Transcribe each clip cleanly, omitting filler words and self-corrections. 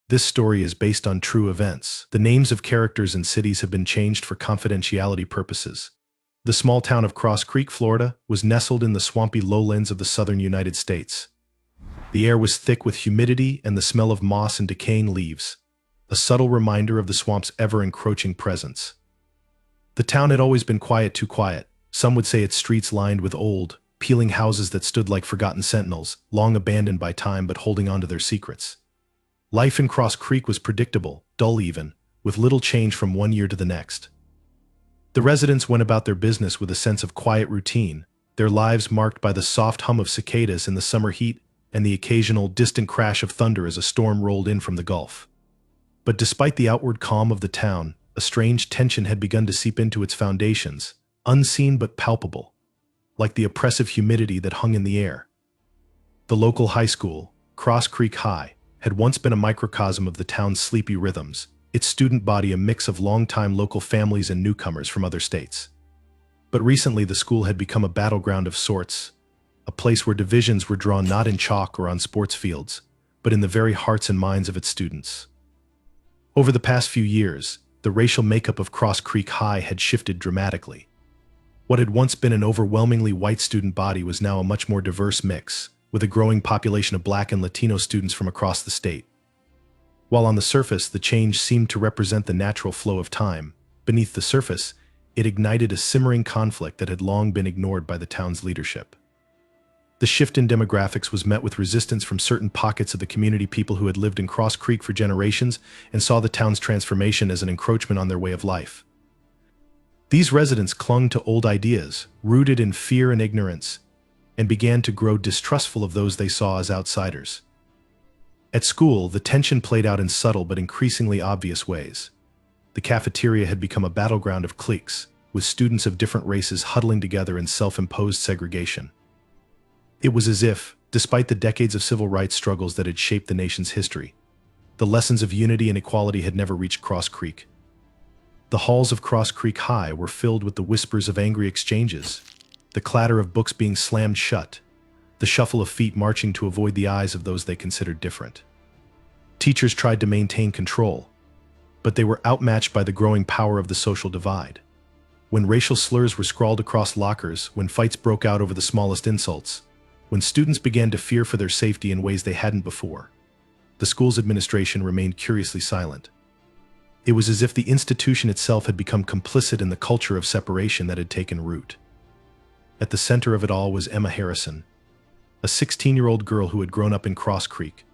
This story is based on true events. The names of characters and cities have been changed for confidentiality purposes. The small town of Cross Creek, Florida, was nestled in the swampy lowlands of the southern United States. The air was thick with humidity and the smell of moss and decaying leaves, a subtle reminder of the swamp's ever-encroaching presence. The town had always been quiet, too quiet. Some would say its streets lined with old, peeling houses that stood like forgotten sentinels, long abandoned by time but holding on to their secrets. Life in Cross Creek was predictable, dull even, with little change from one year to the next. The residents went about their business with a sense of quiet routine, their lives marked by the soft hum of cicadas in the summer heat and the occasional distant crash of thunder as a storm rolled in from the Gulf. But despite the outward calm of the town, a strange tension had begun to seep into its foundations, unseen but palpable, like the oppressive humidity that hung in the air. The local high school, Cross Creek High, had once been a microcosm of the town's sleepy rhythms, its student body a mix of longtime local families and newcomers from other states. But recently the school had become a battleground of sorts, a place where divisions were drawn not in chalk or on sports fields, but in the very hearts and minds of its students. Over the past few years, the racial makeup of Cross Creek High had shifted dramatically. What had once been an overwhelmingly white student body was now a much more diverse mix, with a growing population of Black and Latino students from across the state. While on the surface the change seemed to represent the natural flow of time, beneath the surface, it ignited a simmering conflict that had long been ignored by the town's leadership. The shift in demographics was met with resistance from certain pockets of the community, people who had lived in Cross Creek for generations and saw the town's transformation as an encroachment on their way of life. These residents clung to old ideas, rooted in fear and ignorance, and began to grow distrustful of those they saw as outsiders. At school, the tension played out in subtle but increasingly obvious ways. The cafeteria had become a battleground of cliques, with students of different races huddling together in self-imposed segregation. It was as if, despite the decades of civil rights struggles that had shaped the nation's history, the lessons of unity and equality had never reached Cross Creek. The halls of Cross Creek High were filled with the whispers of angry exchanges, the clatter of books being slammed shut, the shuffle of feet marching to avoid the eyes of those they considered different. Teachers tried to maintain control, but they were outmatched by the growing power of the social divide. When racial slurs were scrawled across lockers, when fights broke out over the smallest insults, when students began to fear for their safety in ways they hadn't before, the school's administration remained curiously silent. It was as if the institution itself had become complicit in the culture of separation that had taken root. At the center of it all was Emma Harrison, a 16-year-old girl who had grown up in Cross Creek.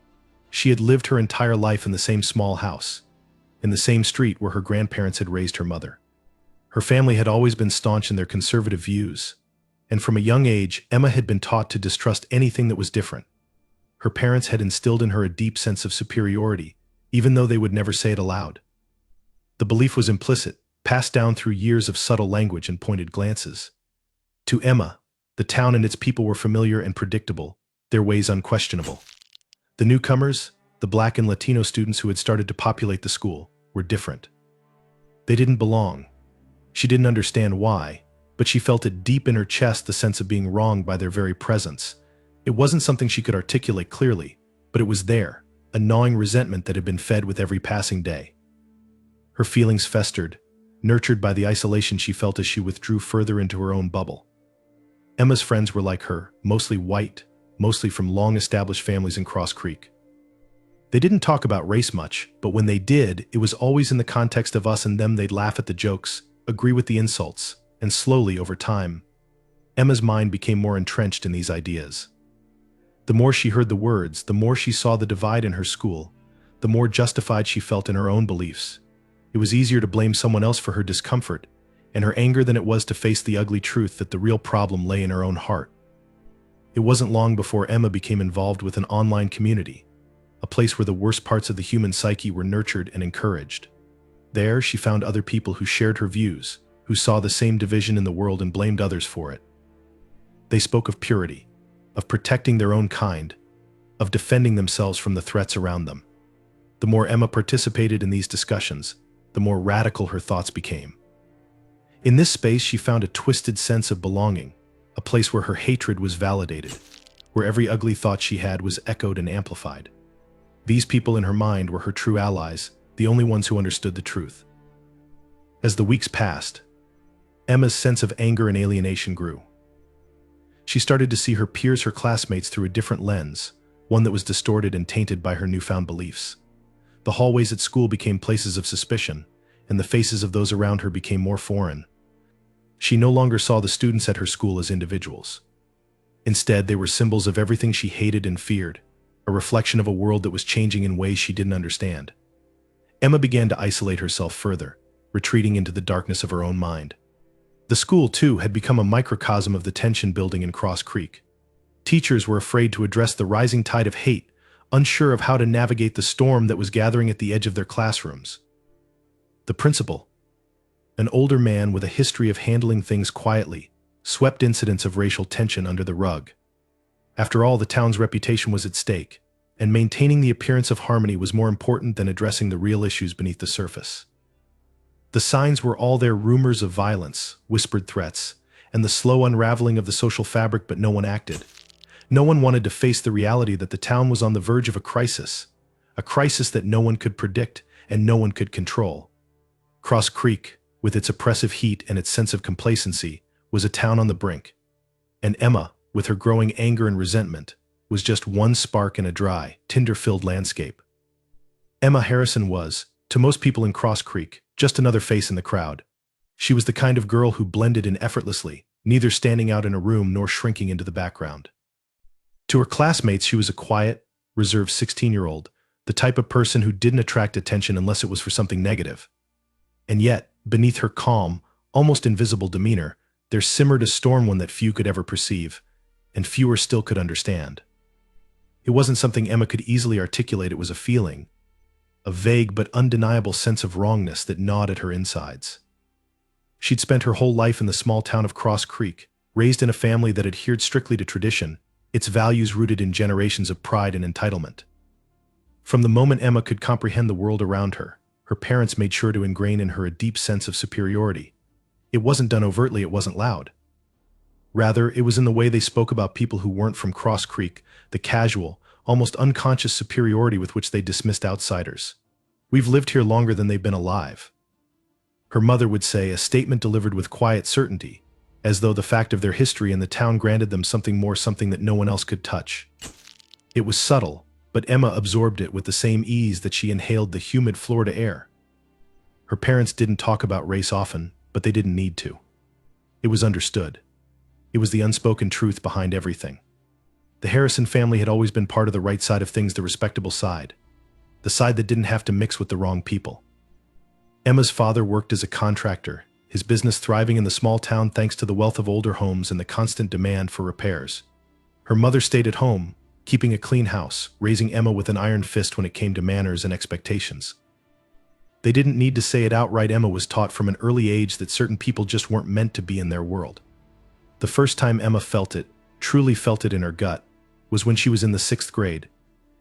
She had lived her entire life in the same small house, in the same street where her grandparents had raised her mother. Her family had always been staunch in their conservative views, and from a young age, Emma had been taught to distrust anything that was different. Her parents had instilled in her a deep sense of superiority, even though they would never say it aloud. The belief was implicit, passed down through years of subtle language and pointed glances. To Emma, the town and its people were familiar and predictable, their ways unquestionable. The newcomers, the Black and Latino students who had started to populate the school, were different. They didn't belong. She didn't understand why, but she felt it deep in her chest, the sense of being wronged by their very presence. It wasn't something she could articulate clearly, but it was there, a gnawing resentment that had been fed with every passing day. Her feelings festered, nurtured by the isolation she felt as she withdrew further into her own bubble. Emma's friends were like her, mostly white, mostly from long-established families in Cross Creek. They didn't talk about race much, but when they did, it was always in the context of us and them. They'd laugh at the jokes, agree with the insults, and slowly, over time, Emma's mind became more entrenched in these ideas. The more she heard the words, the more she saw the divide in her school, the more justified she felt in her own beliefs. It was easier to blame someone else for her discomfort and her anger than it was to face the ugly truth that the real problem lay in her own heart. It wasn't long before Emma became involved with an online community, a place where the worst parts of the human psyche were nurtured and encouraged. There, she found other people who shared her views, who saw the same division in the world and blamed others for it. They spoke of purity, of protecting their own kind, of defending themselves from the threats around them. The more Emma participated in these discussions, the more radical her thoughts became. In this space, she found a twisted sense of belonging, a place where her hatred was validated, where every ugly thought she had was echoed and amplified. These people in her mind were her true allies, the only ones who understood the truth. As the weeks passed, Emma's sense of anger and alienation grew. She started to see her peers, her classmates, through a different lens, one that was distorted and tainted by her newfound beliefs. The hallways at school became places of suspicion, and the faces of those around her became more foreign. She no longer saw the students at her school as individuals. Instead, they were symbols of everything she hated and feared, a reflection of a world that was changing in ways she didn't understand. Emma began to isolate herself further, retreating into the darkness of her own mind. The school, too, had become a microcosm of the tension building in Cross Creek. Teachers were afraid to address the rising tide of hate, unsure of how to navigate the storm that was gathering at the edge of their classrooms. The principal, an older man with a history of handling things quietly, swept incidents of racial tension under the rug. After all, the town's reputation was at stake, and maintaining the appearance of harmony was more important than addressing the real issues beneath the surface. The signs were all there: rumors of violence, whispered threats, and the slow unraveling of the social fabric, but no one acted. No one wanted to face the reality that the town was on the verge of a crisis that no one could predict and no one could control. Cross Creek, with its oppressive heat and its sense of complacency, was a town on the brink. And Emma, with her growing anger and resentment, was just one spark in a dry, tinder-filled landscape. Emma Harrison was, to most people in Cross Creek, just another face in the crowd. She was the kind of girl who blended in effortlessly, neither standing out in a room nor shrinking into the background. To her classmates, she was a quiet, reserved 16-year-old, the type of person who didn't attract attention unless it was for something negative. And yet, beneath her calm, almost invisible demeanor, there simmered a storm, one that few could ever perceive, and fewer still could understand. It wasn't something Emma could easily articulate, it was a feeling, a vague but undeniable sense of wrongness that gnawed at her insides. She'd spent her whole life in the small town of Cross Creek, raised in a family that adhered strictly to tradition, its values rooted in generations of pride and entitlement. From the moment Emma could comprehend the world around her, her parents made sure to ingrain in her a deep sense of superiority. It wasn't done overtly, it wasn't loud. Rather, it was in the way they spoke about people who weren't from Cross Creek, the casual, almost unconscious superiority with which they dismissed outsiders. "We've lived here longer than they've been alive," her mother would say, a statement delivered with quiet certainty, as though the fact of their history in the town granted them something more, something that no one else could touch. It was subtle, but Emma absorbed it with the same ease that she inhaled the humid Florida air. Her parents didn't talk about race often, but they didn't need to. It was understood. It was the unspoken truth behind everything. The Harrison family had always been part of the right side of things, the respectable side, the side that didn't have to mix with the wrong people. Emma's father worked as a contractor, his business thriving in the small town thanks to the wealth of older homes and the constant demand for repairs. Her mother stayed at home, keeping a clean house, raising Emma with an iron fist when it came to manners and expectations. They didn't need to say it outright. Emma was taught from an early age that certain people just weren't meant to be in their world. The first time Emma felt it, truly felt it in her gut, was when she was in the 6th grade.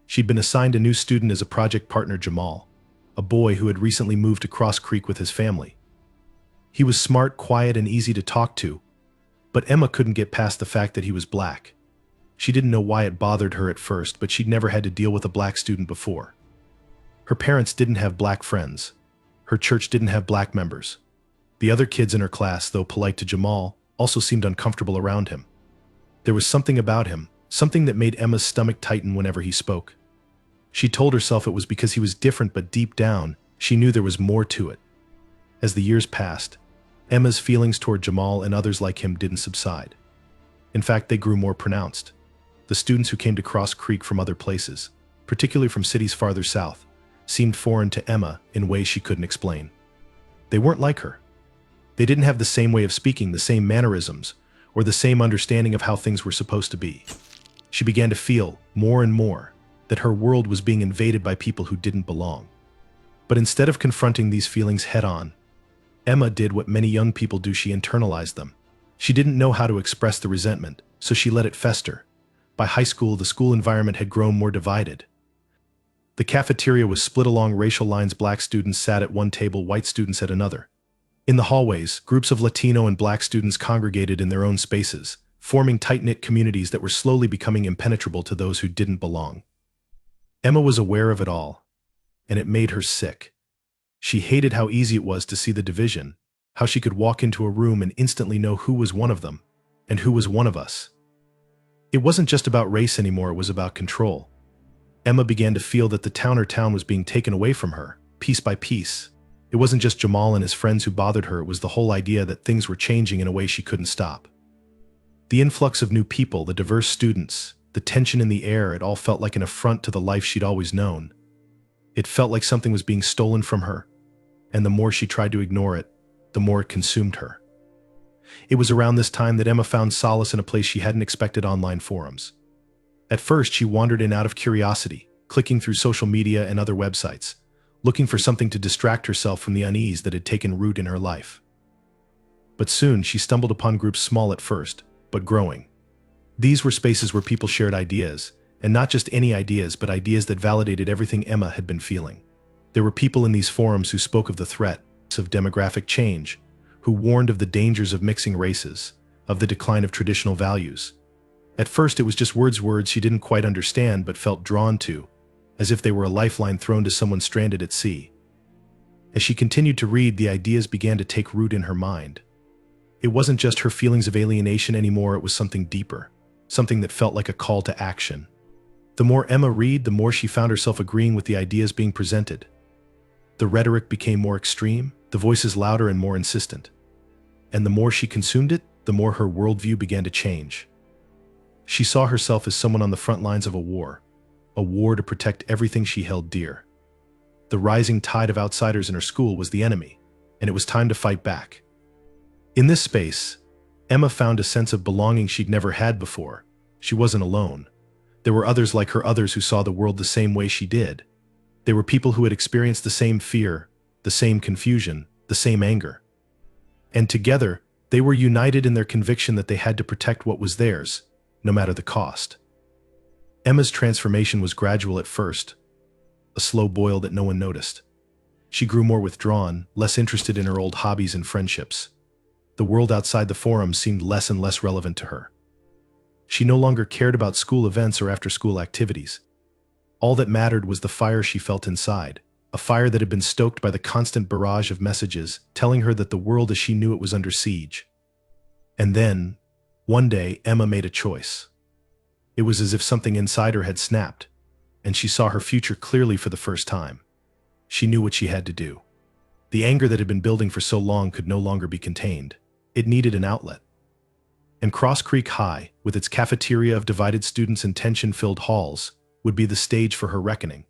She'd been assigned a new student as a project partner, Jamal, a boy who had recently moved to Cross Creek with his family. He was smart, quiet, and easy to talk to, but Emma couldn't get past the fact that he was black. She didn't know why it bothered her at first, but she'd never had to deal with a black student before. Her parents didn't have black friends. Her church didn't have black members. The other kids in her class, though polite to Jamal, also seemed uncomfortable around him. There was something about him, something that made Emma's stomach tighten whenever he spoke. She told herself it was because he was different, but deep down, she knew there was more to it. As the years passed, Emma's feelings toward Jamal and others like him didn't subside. In fact, they grew more pronounced. The students who came to Cross Creek from other places, particularly from cities farther south, seemed foreign to Emma in ways she couldn't explain. They weren't like her. They didn't have the same way of speaking, the same mannerisms, or the same understanding of how things were supposed to be. She began to feel, more and more, that her world was being invaded by people who didn't belong. But instead of confronting these feelings head-on, Emma did what many young people do: she internalized them. She didn't know how to express the resentment, so she let it fester. By high school, the school environment had grown more divided. The cafeteria was split along racial lines. Black students sat at one table, white students at another. In the hallways, groups of Latino and black students congregated in their own spaces, forming tight-knit communities that were slowly becoming impenetrable to those who didn't belong. Emma was aware of it all, and it made her sick. She hated how easy it was to see the division, how she could walk into a room and instantly know who was one of them, and who was one of us. It wasn't just about race anymore, it was about control. Emma began to feel that her town was being taken away from her, piece by piece. It wasn't just Jamal and his friends who bothered her, it was the whole idea that things were changing in a way she couldn't stop. The influx of new people, the diverse students, the tension in the air, it all felt like an affront to the life she'd always known. It felt like something was being stolen from her, and the more she tried to ignore it, the more it consumed her. It was around this time that Emma found solace in a place she hadn't expected: online forums. At first, she wandered in out of curiosity, clicking through social media and other websites, looking for something to distract herself from the unease that had taken root in her life. But soon, she stumbled upon groups, small at first, but growing. These were spaces where people shared ideas, and not just any ideas, but ideas that validated everything Emma had been feeling. There were people in these forums who spoke of the threats of demographic change, who warned of the dangers of mixing races, of the decline of traditional values. At first, it was just words she didn't quite understand but felt drawn to, as if they were a lifeline thrown to someone stranded at sea. As she continued to read, the ideas began to take root in her mind. It wasn't just her feelings of alienation anymore, it was something deeper, something that felt like a call to action. The more Emma read, the more she found herself agreeing with the ideas being presented. The rhetoric became more extreme, the voices louder and more insistent. And the more she consumed it, the more her worldview began to change. She saw herself as someone on the front lines of a war to protect everything she held dear. The rising tide of outsiders in her school was the enemy, and it was time to fight back. In this space, Emma found a sense of belonging she'd never had before. She wasn't alone. There were others like her, others who saw the world the same way she did. There were people who had experienced the same fear, the same confusion, the same anger. And together, they were united in their conviction that they had to protect what was theirs, no matter the cost. Emma's transformation was gradual at first, a slow boil that no one noticed. She grew more withdrawn, less interested in her old hobbies and friendships. The world outside the forum seemed less and less relevant to her. She no longer cared about school events or after-school activities. All that mattered was the fire she felt inside, a fire that had been stoked by the constant barrage of messages telling her that the world as she knew it was under siege. And then, one day, Emma made a choice. It was as if something inside her had snapped, and she saw her future clearly for the first time. She knew what she had to do. The anger that had been building for so long could no longer be contained. It needed an outlet. And Cross Creek High, with its cafeteria of divided students and tension-filled halls, would be the stage for her reckoning.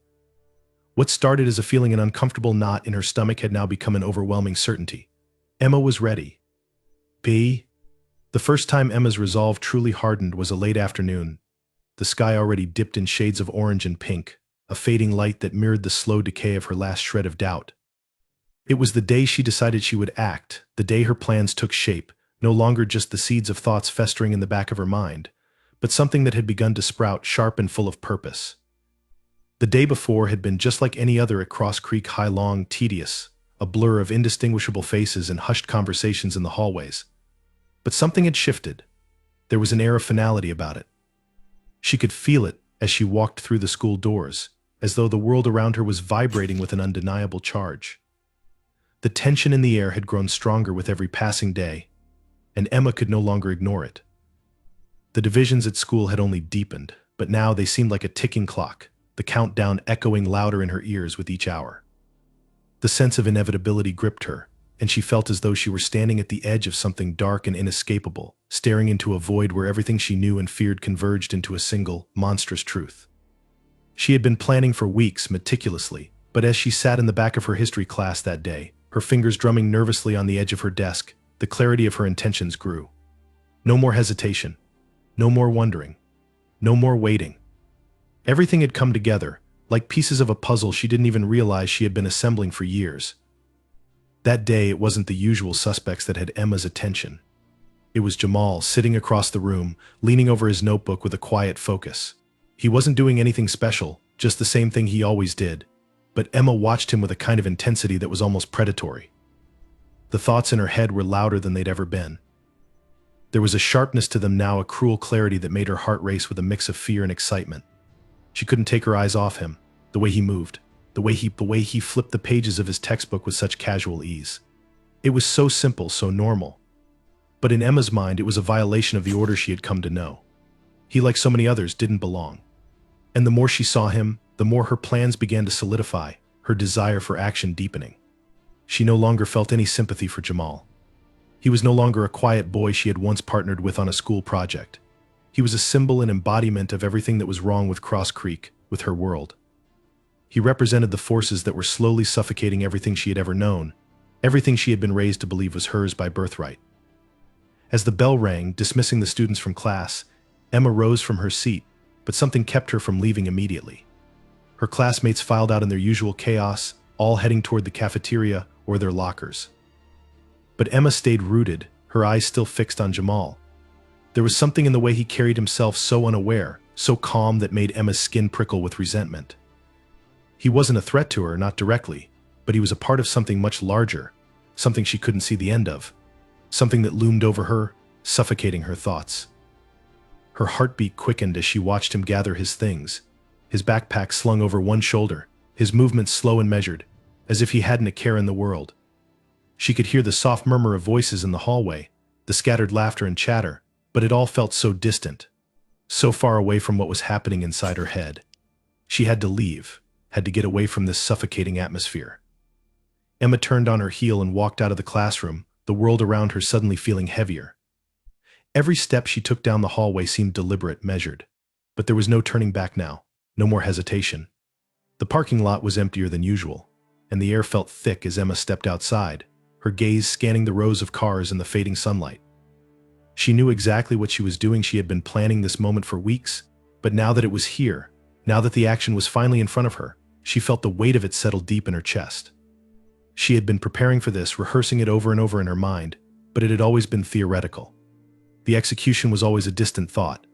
What started as a feeling, an uncomfortable knot in her stomach, had now become an overwhelming certainty. Emma was ready. The first time Emma's resolve truly hardened was a late afternoon. The sky already dipped in shades of orange and pink, a fading light that mirrored the slow decay of her last shred of doubt. It was the day she decided she would act, the day her plans took shape, no longer just the seeds of thoughts festering in the back of her mind, but something that had begun to sprout, sharp and full of purpose. The day before had been just like any other at Cross Creek High, long, tedious, a blur of indistinguishable faces and hushed conversations in the hallways. But something had shifted. There was an air of finality about it. She could feel it as she walked through the school doors, as though the world around her was vibrating with an undeniable charge. The tension in the air had grown stronger with every passing day, and Emma could no longer ignore it. The divisions at school had only deepened, but now they seemed like a ticking clock, the countdown echoing louder in her ears with each hour. The sense of inevitability gripped her, and she felt as though she were standing at the edge of something dark and inescapable, staring into a void where everything she knew and feared converged into a single, monstrous truth. She had been planning for weeks meticulously, but as she sat in the back of her history class that day, her fingers drumming nervously on the edge of her desk, the clarity of her intentions grew. No more hesitation. No more wondering. No more waiting. Everything had come together, like pieces of a puzzle she didn't even realize she had been assembling for years. That day, it wasn't the usual suspects that had Emma's attention. It was Jamal, sitting across the room, leaning over his notebook with a quiet focus. He wasn't doing anything special, just the same thing he always did. But Emma watched him with a kind of intensity that was almost predatory. The thoughts in her head were louder than they'd ever been. There was a sharpness to them now, a cruel clarity that made her heart race with a mix of fear and excitement. She couldn't take her eyes off him, The way he moved, the way he flipped the pages of his textbook with such casual ease. It was so simple, so normal. But in Emma's mind, it was a violation of the order she had come to know. He, like so many others, didn't belong. And the more she saw him, the more her plans began to solidify, her desire for action deepening. She no longer felt any sympathy for Jamal. He was no longer a quiet boy she had once partnered with on a school project. He was a symbol and embodiment of everything that was wrong with Cross Creek, with her world. He represented the forces that were slowly suffocating everything she had ever known, everything she had been raised to believe was hers by birthright. As the bell rang, dismissing the students from class, Emma rose from her seat, but something kept her from leaving immediately. Her classmates filed out in their usual chaos, all heading toward the cafeteria or their lockers. But Emma stayed rooted, her eyes still fixed on Jamal. There was something in the way he carried himself so unaware, so calm that made Emma's skin prickle with resentment. He wasn't a threat to her, not directly, but he was a part of something much larger, something she couldn't see the end of, something that loomed over her, suffocating her thoughts. Her heartbeat quickened as she watched him gather his things, his backpack slung over one shoulder, his movements slow and measured, as if he hadn't a care in the world. She could hear the soft murmur of voices in the hallway, the scattered laughter and chatter, but it all felt so distant, so far away from what was happening inside her head. She had to leave, had to get away from this suffocating atmosphere. Emma turned on her heel and walked out of the classroom, the world around her suddenly feeling heavier. Every step she took down the hallway seemed deliberate, measured. But there was no turning back now, no more hesitation. The parking lot was emptier than usual, and the air felt thick as Emma stepped outside, her gaze scanning the rows of cars in the fading sunlight. She knew exactly what she was doing. She had been planning this moment for weeks, but now that it was here, now that the action was finally in front of her, she felt the weight of it settle deep in her chest. She had been preparing for this, rehearsing it over and over in her mind, but it had always been theoretical. The execution was always a distant thought.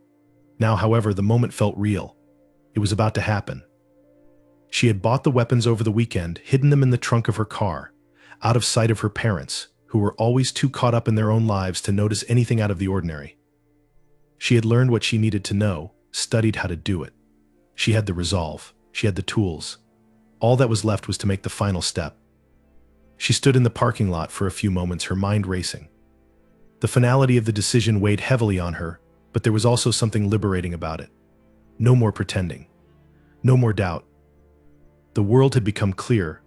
Now, however, the moment felt real. It was about to happen. She had bought the weapons over the weekend, hidden them in the trunk of her car, out of sight of her parents, who were always too caught up in their own lives to notice anything out of the ordinary. She had learned what she needed to know, studied how to do it. She had the resolve. She had the tools. All that was left was to make the final step. She stood in the parking lot for a few moments, her mind racing. The finality of the decision weighed heavily on her, but there was also something liberating about it. No more pretending. No more doubt. The world had become clear,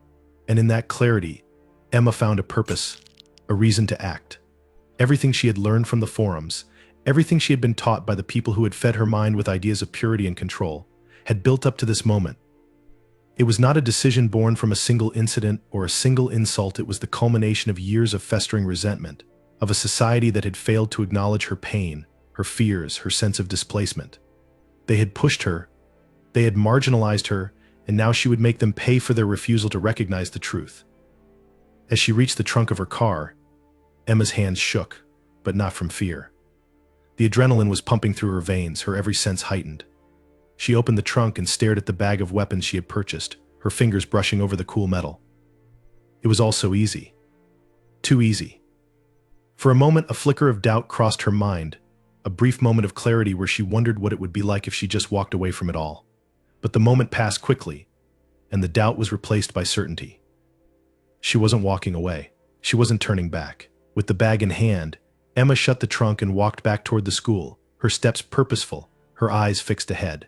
and in that clarity, Emma found a purpose, a reason to act. Everything she had learned from the forums, everything she had been taught by the people who had fed her mind with ideas of purity and control, had built up to this moment. It was not a decision born from a single incident or a single insult. It was the culmination of years of festering resentment, of a society that had failed to acknowledge her pain, her fears, her sense of displacement. They had pushed her, they had marginalized her, and now she would make them pay for their refusal to recognize the truth. As she reached the trunk of her car, Emma's hands shook, but not from fear. The adrenaline was pumping through her veins, her every sense heightened. She opened the trunk and stared at the bag of weapons she had purchased, her fingers brushing over the cool metal. It was all so easy. Too easy. For a moment, a flicker of doubt crossed her mind, a brief moment of clarity where she wondered what it would be like if she just walked away from it all. But the moment passed quickly, and the doubt was replaced by certainty. She wasn't walking away. She wasn't turning back. With the bag in hand, Emma shut the trunk and walked back toward the school, her steps purposeful, her eyes fixed ahead.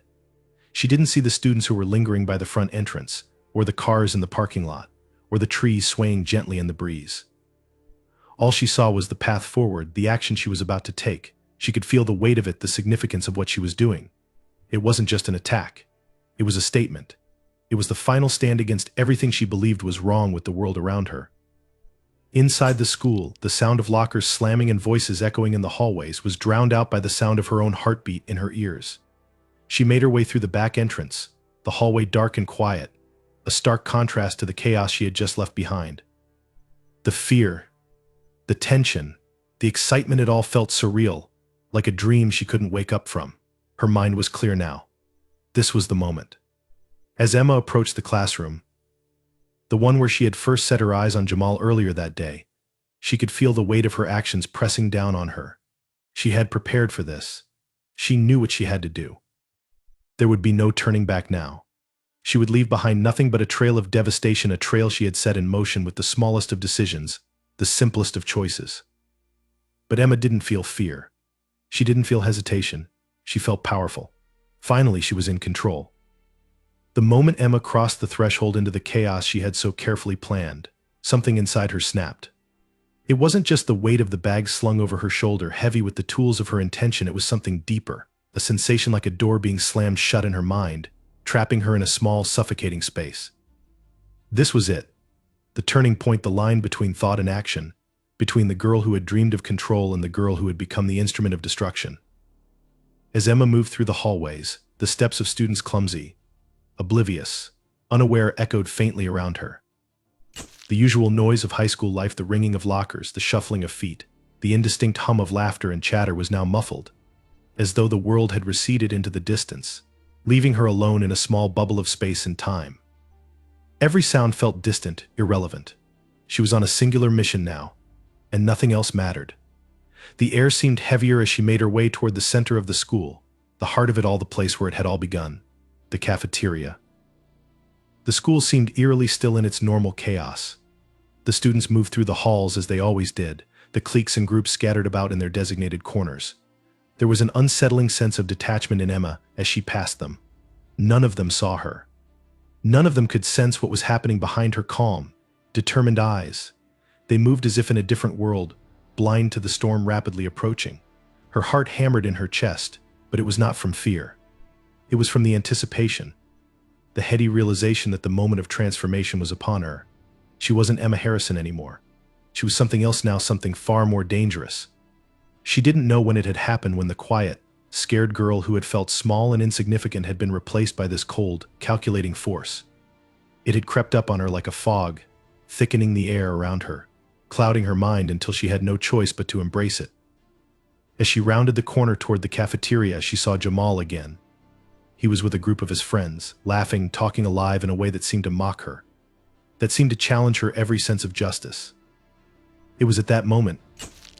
She didn't see the students who were lingering by the front entrance, or the cars in the parking lot, or the trees swaying gently in the breeze. All she saw was the path forward, the action she was about to take. She could feel the weight of it, the significance of what she was doing. It wasn't just an attack. It was a statement. It was the final stand against everything she believed was wrong with the world around her. Inside the school, the sound of lockers slamming and voices echoing in the hallways was drowned out by the sound of her own heartbeat in her ears. She made her way through the back entrance, the hallway dark and quiet, a stark contrast to the chaos she had just left behind. The fear, the tension, the excitement, it all felt surreal, like a dream she couldn't wake up from. Her mind was clear now. This was the moment. As Emma approached the classroom, the one where she had first set her eyes on Jamal earlier that day, she could feel the weight of her actions pressing down on her. She had prepared for this. She knew what she had to do. There would be no turning back now. She would leave behind nothing but a trail of devastation, a trail she had set in motion with the smallest of decisions, the simplest of choices. But Emma didn't feel fear. She didn't feel hesitation. She felt powerful. Finally, she was in control. The moment Emma crossed the threshold into the chaos she had so carefully planned, something inside her snapped. It wasn't just the weight of the bag slung over her shoulder, heavy with the tools of her intention. It was something deeper, a sensation like a door being slammed shut in her mind, trapping her in a small, suffocating space. This was it. The turning point, the line between thought and action, between the girl who had dreamed of control and the girl who had become the instrument of destruction. As Emma moved through the hallways, the steps of students clumsy, oblivious, unaware echoed faintly around her. The usual noise of high school life, the ringing of lockers, the shuffling of feet, the indistinct hum of laughter and chatter was now muffled, as though the world had receded into the distance, leaving her alone in a small bubble of space and time. Every sound felt distant, irrelevant. She was on a singular mission now, and nothing else mattered. The air seemed heavier as she made her way toward the center of the school, the heart of it all, the place where it had all begun, the cafeteria. The school seemed eerily still in its normal chaos. The students moved through the halls as they always did, the cliques and groups scattered about in their designated corners. There was an unsettling sense of detachment in Emma as she passed them. None of them saw her. None of them could sense what was happening behind her calm, determined eyes. They moved as if in a different world, blind to the storm rapidly approaching. Her heart hammered in her chest, but it was not from fear. It was from the anticipation, the heady realization that the moment of transformation was upon her. She wasn't Emma Harrison anymore. She was something else now, something far more dangerous. She didn't know when it had happened, when the quiet, scared girl who had felt small and insignificant had been replaced by this cold, calculating force. It had crept up on her like a fog, thickening the air around her, clouding her mind until she had no choice but to embrace it. As she rounded the corner toward the cafeteria, she saw Jamal again. He was with a group of his friends, laughing, talking alive in a way that seemed to mock her, that seemed to challenge her every sense of justice. It was at that moment,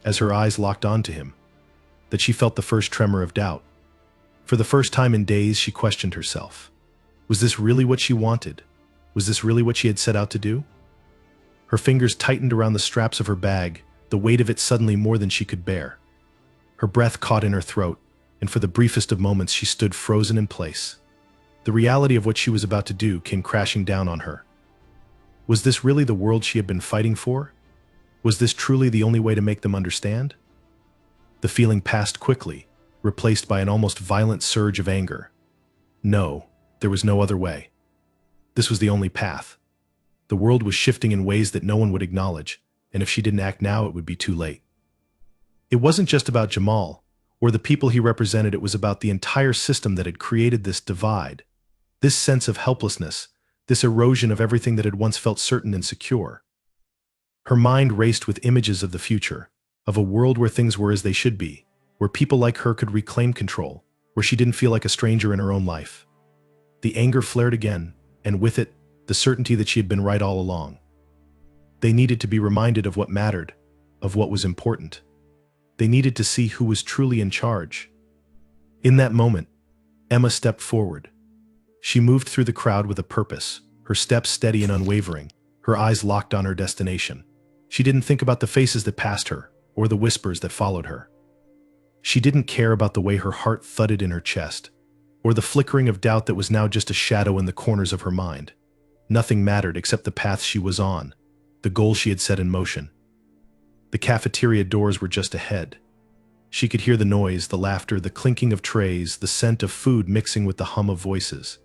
as her eyes locked onto him, that she felt the first tremor of doubt. For the first time in days, she questioned herself. Was this really what she wanted? Was this really what she had set out to do? Her fingers tightened around the straps of her bag, the weight of it suddenly more than she could bear. Her breath caught in her throat, and for the briefest of moments she stood frozen in place. The reality of what she was about to do came crashing down on her. Was this really the world she had been fighting for? Was this truly the only way to make them understand? The feeling passed quickly, replaced by an almost violent surge of anger. No, there was no other way. This was the only path. The world was shifting in ways that no one would acknowledge, and if she didn't act now, it would be too late. It wasn't just about Jamal, or the people he represented. It was about the entire system that had created this divide, this sense of helplessness, this erosion of everything that had once felt certain and secure. Her mind raced with images of the future, of a world where things were as they should be, where people like her could reclaim control, where she didn't feel like a stranger in her own life. The anger flared again, and with it, the certainty that she had been right all along. They needed to be reminded of what mattered, of what was important. They needed to see who was truly in charge. In that moment, Emma stepped forward. She moved through the crowd with a purpose, her steps steady and unwavering, her eyes locked on her destination. She didn't think about the faces that passed her, or the whispers that followed her. She didn't care about the way her heart thudded in her chest, or the flickering of doubt that was now just a shadow in the corners of her mind. Nothing mattered except the path she was on, the goal she had set in motion. The cafeteria doors were just ahead. She could hear the noise, the laughter, the clinking of trays, the scent of food mixing with the hum of voices.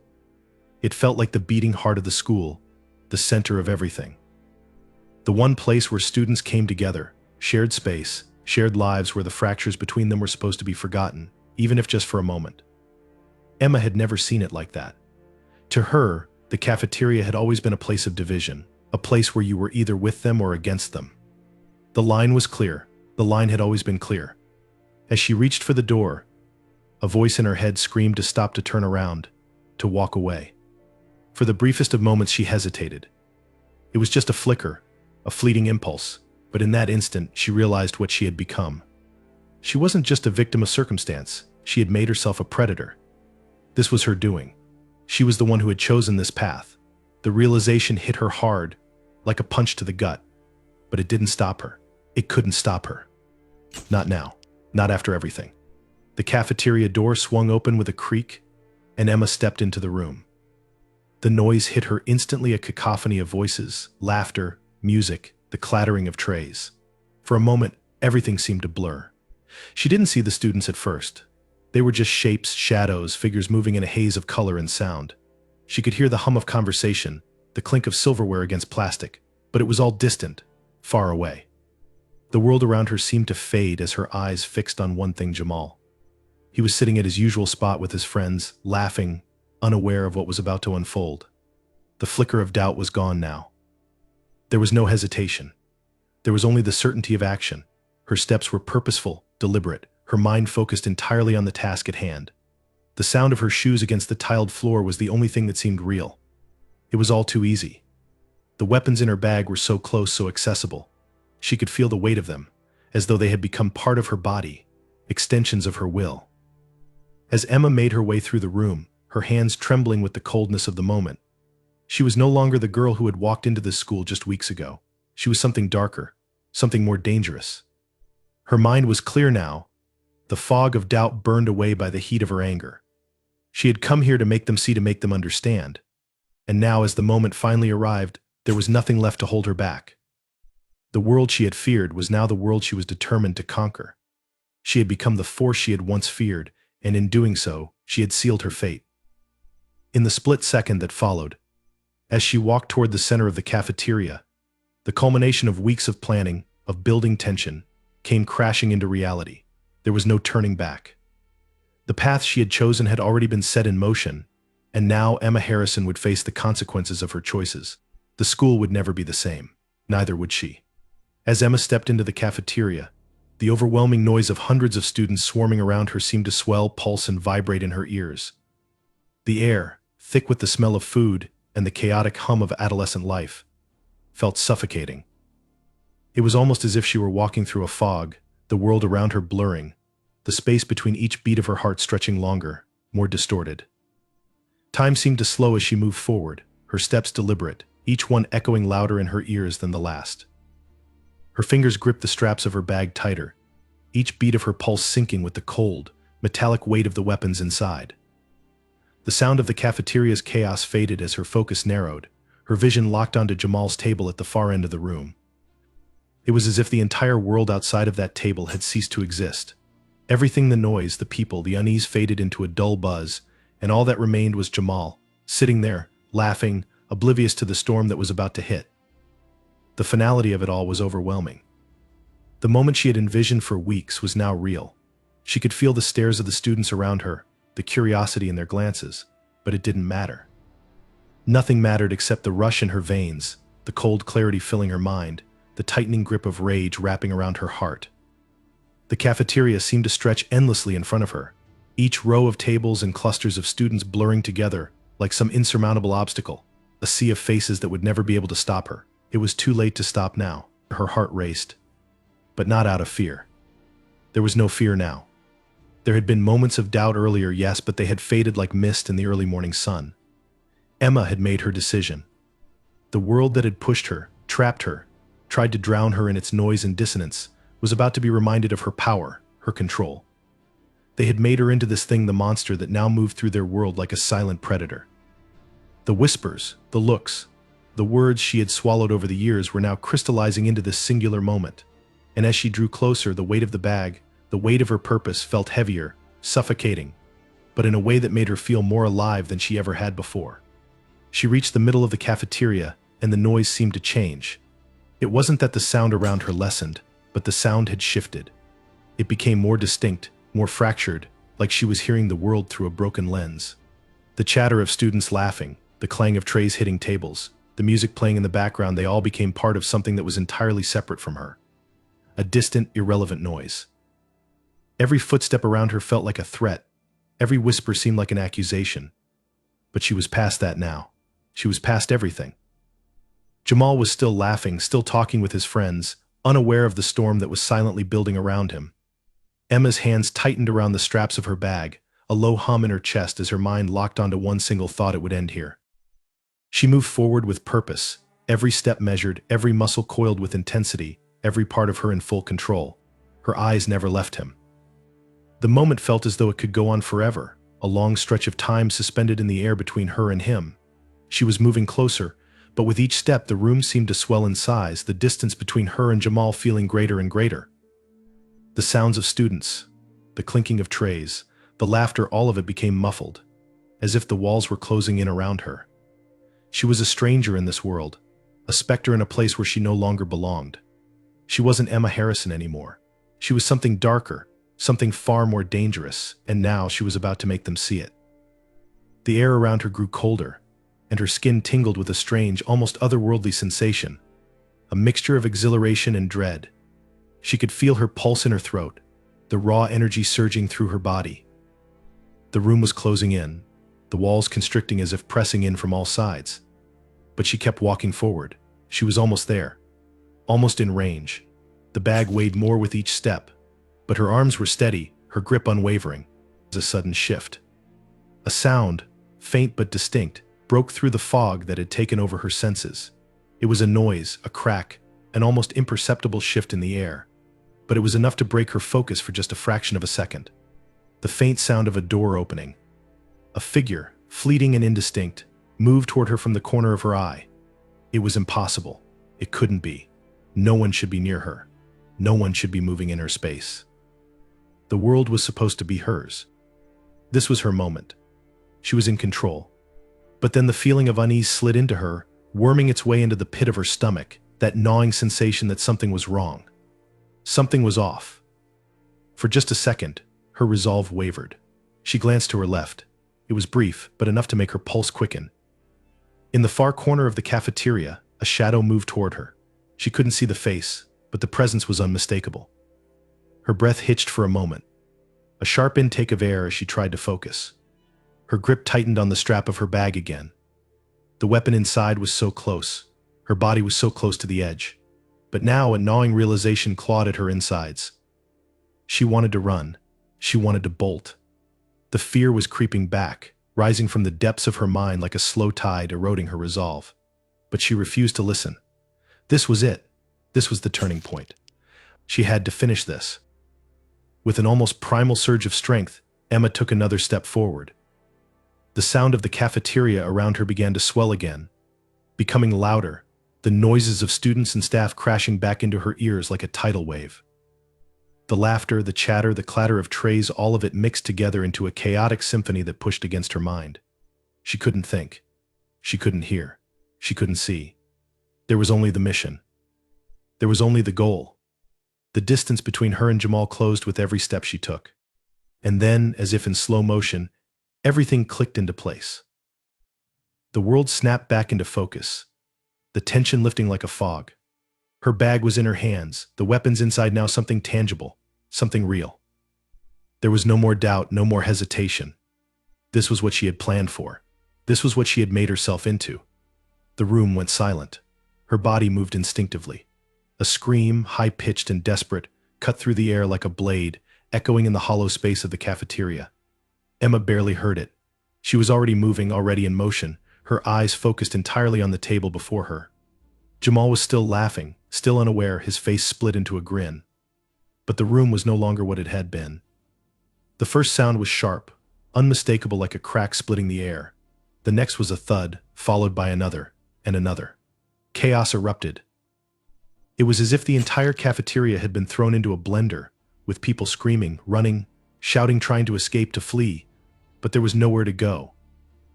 It felt like the beating heart of the school, the center of everything. The one place where students came together, shared space, shared lives, where the fractures between them were supposed to be forgotten, even if just for a moment. Emma had never seen it like that. To her, the cafeteria had always been a place of division, a place where you were either with them or against them. The line was clear. The line had always been clear. As she reached for the door, a voice in her head screamed to stop, to turn around, to walk away. For the briefest of moments she hesitated. It was just a flicker, a fleeting impulse, but in that instant she realized what she had become. She wasn't just a victim of circumstance, she had made herself a predator. This was her doing. She was the one who had chosen this path. The realization hit her hard, like a punch to the gut. But it didn't stop her. It couldn't stop her. Not now. Not after everything. The cafeteria door swung open with a creak, and Emma stepped into the room. The noise hit her instantly, a cacophony of voices, laughter, music, the clattering of trays. For a moment, everything seemed to blur. She didn't see the students at first. They were just shapes, shadows, figures moving in a haze of color and sound. She could hear the hum of conversation, the clink of silverware against plastic, but it was all distant, far away. The world around her seemed to fade as her eyes fixed on one thing: Jamal. He was sitting at his usual spot with his friends, laughing, unaware of what was about to unfold. The flicker of doubt was gone now. There was no hesitation. There was only the certainty of action. Her steps were purposeful, deliberate, her mind focused entirely on the task at hand. The sound of her shoes against the tiled floor was the only thing that seemed real. It was all too easy. The weapons in her bag were so close, so accessible. She could feel the weight of them, as though they had become part of her body, extensions of her will. As Emma made her way through the room, her hands trembling with the coldness of the moment, she was no longer the girl who had walked into this school just weeks ago. She was something darker, something more dangerous. Her mind was clear now. The fog of doubt burned away by the heat of her anger. She had come here to make them see, to make them understand. And now, as the moment finally arrived, there was nothing left to hold her back. The world she had feared was now the world she was determined to conquer. She had become the force she had once feared, and in doing so, she had sealed her fate. In the split second that followed, as she walked toward the center of the cafeteria, the culmination of weeks of planning, of building tension, came crashing into reality. There was no turning back. The path she had chosen had already been set in motion, and now Emma Harrison would face the consequences of her choices. The school would never be the same. Neither would she. As Emma stepped into the cafeteria, the overwhelming noise of hundreds of students swarming around her seemed to swell, pulse, and vibrate in her ears. The air, thick with the smell of food and the chaotic hum of adolescent life, felt suffocating. It was almost as if she were walking through a fog, the world around her blurring, the space between each beat of her heart stretching longer, more distorted. Time seemed to slow as she moved forward, her steps deliberate, each one echoing louder in her ears than the last. Her fingers gripped the straps of her bag tighter, each beat of her pulse sinking with the cold, metallic weight of the weapons inside. The sound of the cafeteria's chaos faded as her focus narrowed, her vision locked onto Jamal's table at the far end of the room. It was as if the entire world outside of that table had ceased to exist. Everything, the noise, the people, the unease faded into a dull buzz, and all that remained was Jamal, sitting there, laughing, oblivious to the storm that was about to hit. The finality of it all was overwhelming. The moment she had envisioned for weeks was now real. She could feel the stares of the students around her, the curiosity in their glances, but it didn't matter. Nothing mattered except the rush in her veins, the cold clarity filling her mind, the tightening grip of rage wrapping around her heart. The cafeteria seemed to stretch endlessly in front of her, each row of tables and clusters of students blurring together like some insurmountable obstacle, a sea of faces that would never be able to stop her. It was too late to stop now. Her heart raced, but not out of fear. There was no fear now. There had been moments of doubt earlier, yes, but they had faded like mist in the early morning sun. Emma had made her decision. The world that had pushed her, trapped her, tried to drown her in its noise and dissonance, was about to be reminded of her power, her control. They had made her into this thing, the monster that now moved through their world like a silent predator. The whispers, the looks, the words she had swallowed over the years were now crystallizing into this singular moment. And as she drew closer, the weight of the bag, the weight of her purpose felt heavier, suffocating, but in a way that made her feel more alive than she ever had before. She reached the middle of the cafeteria, and the noise seemed to change. It wasn't that the sound around her lessened, but the sound had shifted. It became more distinct, more fractured, like she was hearing the world through a broken lens. The chatter of students laughing, the clang of trays hitting tables, the music playing in the background, they all became part of something that was entirely separate from her. A distant, irrelevant noise. Every footstep around her felt like a threat. Every whisper seemed like an accusation. But she was past that now. She was past everything. Jamal was still laughing, still talking with his friends, unaware of the storm that was silently building around him. Emma's hands tightened around the straps of her bag, a low hum in her chest as her mind locked onto one single thought: it would end here. She moved forward with purpose, every step measured, every muscle coiled with intensity, every part of her in full control. Her eyes never left him. The moment felt as though it could go on forever, a long stretch of time suspended in the air between her and him. She was moving closer, but with each step the room seemed to swell in size, the distance between her and Jamal feeling greater and greater. The sounds of students, the clinking of trays, the laughter, all of it became muffled, as if the walls were closing in around her. She was a stranger in this world, a specter in a place where she no longer belonged. She wasn't Emma Harrison anymore. She was something darker, something far more dangerous, and now she was about to make them see it. The air around her grew colder, and her skin tingled with a strange, almost otherworldly sensation, a mixture of exhilaration and dread. She could feel her pulse in her throat, the raw energy surging through her body. The room was closing in, the walls constricting as if pressing in from all sides. But she kept walking forward. She was almost there, almost in range. The bag weighed more with each step, but her arms were steady, her grip unwavering. There was a sudden shift. A sound, faint but distinct, broke through the fog that had taken over her senses. It was a noise, a crack, an almost imperceptible shift in the air. But it was enough to break her focus for just a fraction of a second. The faint sound of a door opening. A figure, fleeting and indistinct, moved toward her from the corner of her eye. It was impossible. It couldn't be. No one should be near her. No one should be moving in her space. The world was supposed to be hers. This was her moment. She was in control. But then the feeling of unease slid into her, worming its way into the pit of her stomach, that gnawing sensation that something was wrong. Something was off. For just a second, her resolve wavered. She glanced to her left. It was brief, but enough to make her pulse quicken. In the far corner of the cafeteria, a shadow moved toward her. She couldn't see the face, but the presence was unmistakable. Her breath hitched for a moment, a sharp intake of air as she tried to focus. Her grip tightened on the strap of her bag again. The weapon inside was so close. Her body was so close to the edge. But now a gnawing realization clawed at her insides. She wanted to run. She wanted to bolt. The fear was creeping back, rising from the depths of her mind like a slow tide eroding her resolve. But she refused to listen. This was it. This was the turning point. She had to finish this. With an almost primal surge of strength, Emma took another step forward. The sound of the cafeteria around her began to swell again, becoming louder, the noises of students and staff crashing back into her ears like a tidal wave. The laughter, the chatter, the clatter of trays, all of it mixed together into a chaotic symphony that pushed against her mind. She couldn't think. She couldn't hear. She couldn't see. There was only the mission. There was only the goal. The distance between her and Jamal closed with every step she took. And then, as if in slow motion, everything clicked into place. The world snapped back into focus, the tension lifting like a fog. Her bag was in her hands, the weapons inside now something tangible, something real. There was no more doubt, no more hesitation. This was what she had planned for. This was what she had made herself into. The room went silent. Her body moved instinctively. A scream, high-pitched and desperate, cut through the air like a blade, echoing in the hollow space of the cafeteria. Emma barely heard it. She was already moving, already in motion, her eyes focused entirely on the table before her. Jamal was still laughing, still unaware, his face split into a grin. But the room was no longer what it had been. The first sound was sharp, unmistakable like a crack splitting the air. The next was a thud, followed by another, and another. Chaos erupted. It was as if the entire cafeteria had been thrown into a blender, with people screaming, running, shouting, trying to escape, to flee. But there was nowhere to go.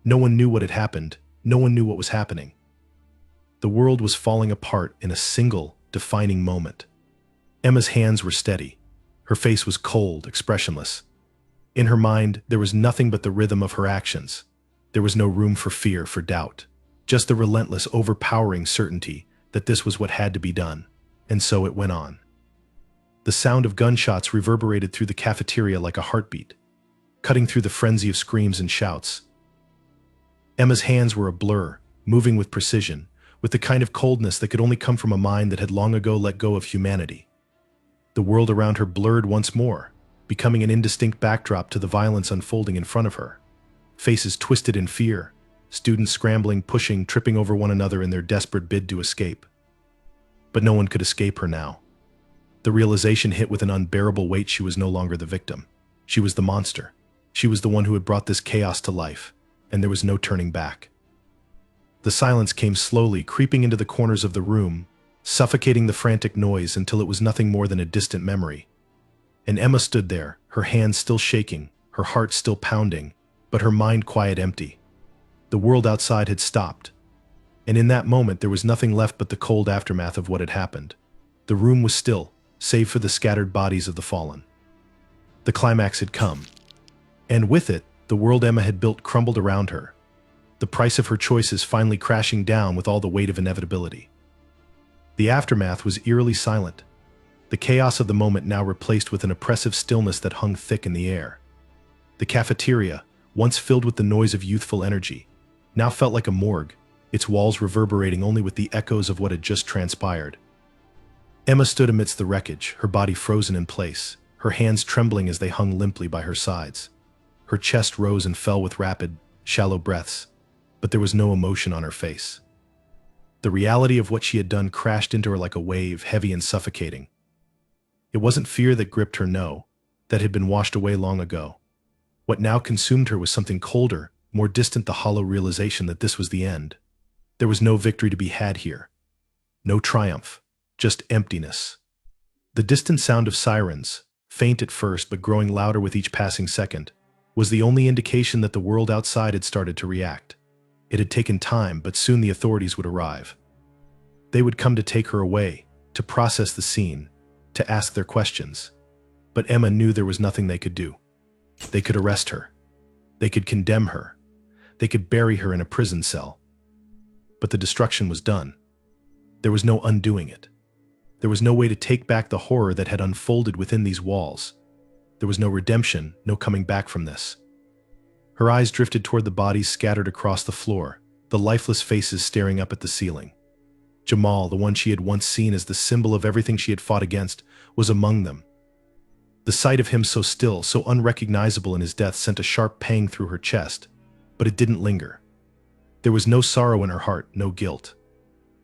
No one knew what had happened. No one knew what was happening. The world was falling apart in a single, defining moment. Emma's hands were steady. Her face was cold, expressionless. In her mind, there was nothing but the rhythm of her actions. There was no room for fear, for doubt. Just the relentless, overpowering certainty that this was what had to be done. And so it went on. The sound of gunshots reverberated through the cafeteria like a heartbeat, cutting through the frenzy of screams and shouts. Emma's hands were a blur, moving with precision, with the kind of coldness that could only come from a mind that had long ago let go of humanity. The world around her blurred once more, becoming an indistinct backdrop to the violence unfolding in front of her. Faces twisted in fear, students scrambling, pushing, tripping over one another in their desperate bid to escape. But no one could escape her now. The realization hit with an unbearable weight. She was no longer the victim. She was the monster. She was the one who had brought this chaos to life, and there was no turning back. The silence came slowly, creeping into the corners of the room, suffocating the frantic noise until it was nothing more than a distant memory. And Emma stood there, her hands still shaking, her heart still pounding, but her mind quiet, empty. The world outside had stopped, and in that moment there was nothing left but the cold aftermath of what had happened. The room was still, save for the scattered bodies of the fallen. The climax had come, and with it, the world Emma had built crumbled around her, the price of her choices finally crashing down with all the weight of inevitability. The aftermath was eerily silent, the chaos of the moment now replaced with an oppressive stillness that hung thick in the air. The cafeteria, once filled with the noise of youthful energy, now felt like a morgue, its walls reverberating only with the echoes of what had just transpired. Emma stood amidst the wreckage, her body frozen in place, her hands trembling as they hung limply by her sides. Her chest rose and fell with rapid, shallow breaths, but there was no emotion on her face. The reality of what she had done crashed into her like a wave, heavy and suffocating. It wasn't fear that gripped her, no, that had been washed away long ago. What now consumed her was something colder, more distant, the hollow realization that this was the end. There was no victory to be had here. No triumph, just emptiness. The distant sound of sirens, faint at first but growing louder with each passing second, was the only indication that the world outside had started to react. It had taken time, but soon the authorities would arrive. They would come to take her away, to process the scene, to ask their questions. But Emma knew there was nothing they could do. They could arrest her. They could condemn her. They could bury her in a prison cell. But the destruction was done. There was no undoing it. There was no way to take back the horror that had unfolded within these walls. There was no redemption, no coming back from this. Her eyes drifted toward the bodies scattered across the floor, the lifeless faces staring up at the ceiling. Jamal, the one she had once seen as the symbol of everything she had fought against, was among them. The sight of him so still, so unrecognizable in his death sent a sharp pang through her chest, but it didn't linger. There was no sorrow in her heart, no guilt.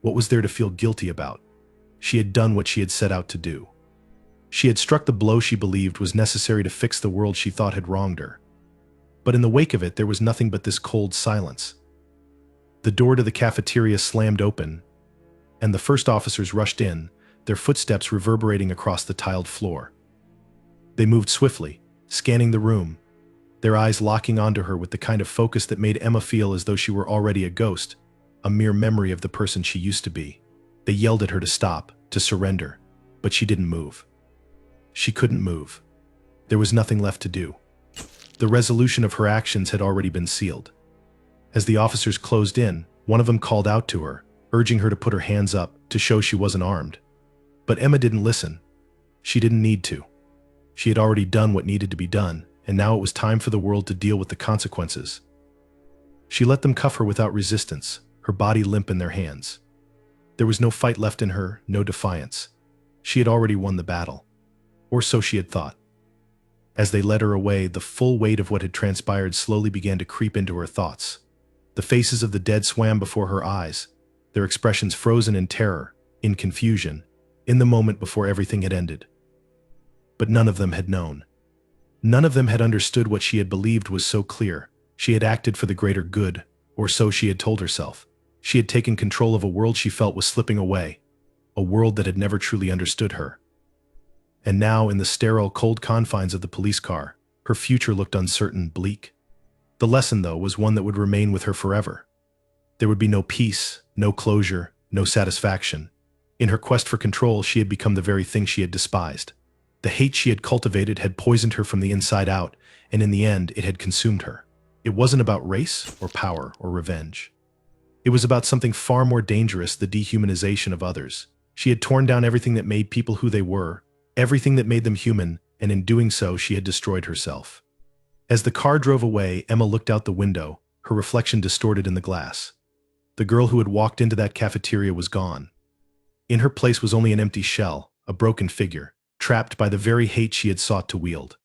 What was there to feel guilty about? She had done what she had set out to do. She had struck the blow she believed was necessary to fix the world she thought had wronged her. But in the wake of it, there was nothing but this cold silence. The door to the cafeteria slammed open, and the first officers rushed in, their footsteps reverberating across the tiled floor. They moved swiftly, scanning the room, their eyes locking onto her with the kind of focus that made Emma feel as though she were already a ghost, a mere memory of the person she used to be. They yelled at her to stop, to surrender, but she didn't move. She couldn't move. There was nothing left to do. The resolution of her actions had already been sealed. As the officers closed in, one of them called out to her, urging her to put her hands up to show she wasn't armed. But Emma didn't listen. She didn't need to. She had already done what needed to be done, and now it was time for the world to deal with the consequences. She let them cuff her without resistance, her body limp in their hands. There was no fight left in her, no defiance. She had already won the battle. Or so she had thought. As they led her away, the full weight of what had transpired slowly began to creep into her thoughts. The faces of the dead swam before her eyes, their expressions frozen in terror, in confusion, in the moment before everything had ended. But none of them had known. None of them had understood what she had believed was so clear. She had acted for the greater good, or so she had told herself. She had taken control of a world she felt was slipping away, a world that had never truly understood her. And now, in the sterile, cold confines of the police car, her future looked uncertain, bleak. The lesson, though, was one that would remain with her forever. There would be no peace, no closure, no satisfaction. In her quest for control, she had become the very thing she had despised. The hate she had cultivated had poisoned her from the inside out, and in the end, it had consumed her. It wasn't about race, or power, or revenge. It was about something far more dangerous, the dehumanization of others. She had torn down everything that made people who they were, everything that made them human, and in doing so, she had destroyed herself. As the car drove away, Emma looked out the window, her reflection distorted in the glass. The girl who had walked into that cafeteria was gone. In her place was only an empty shell, a broken figure, trapped by the very hate she had sought to wield.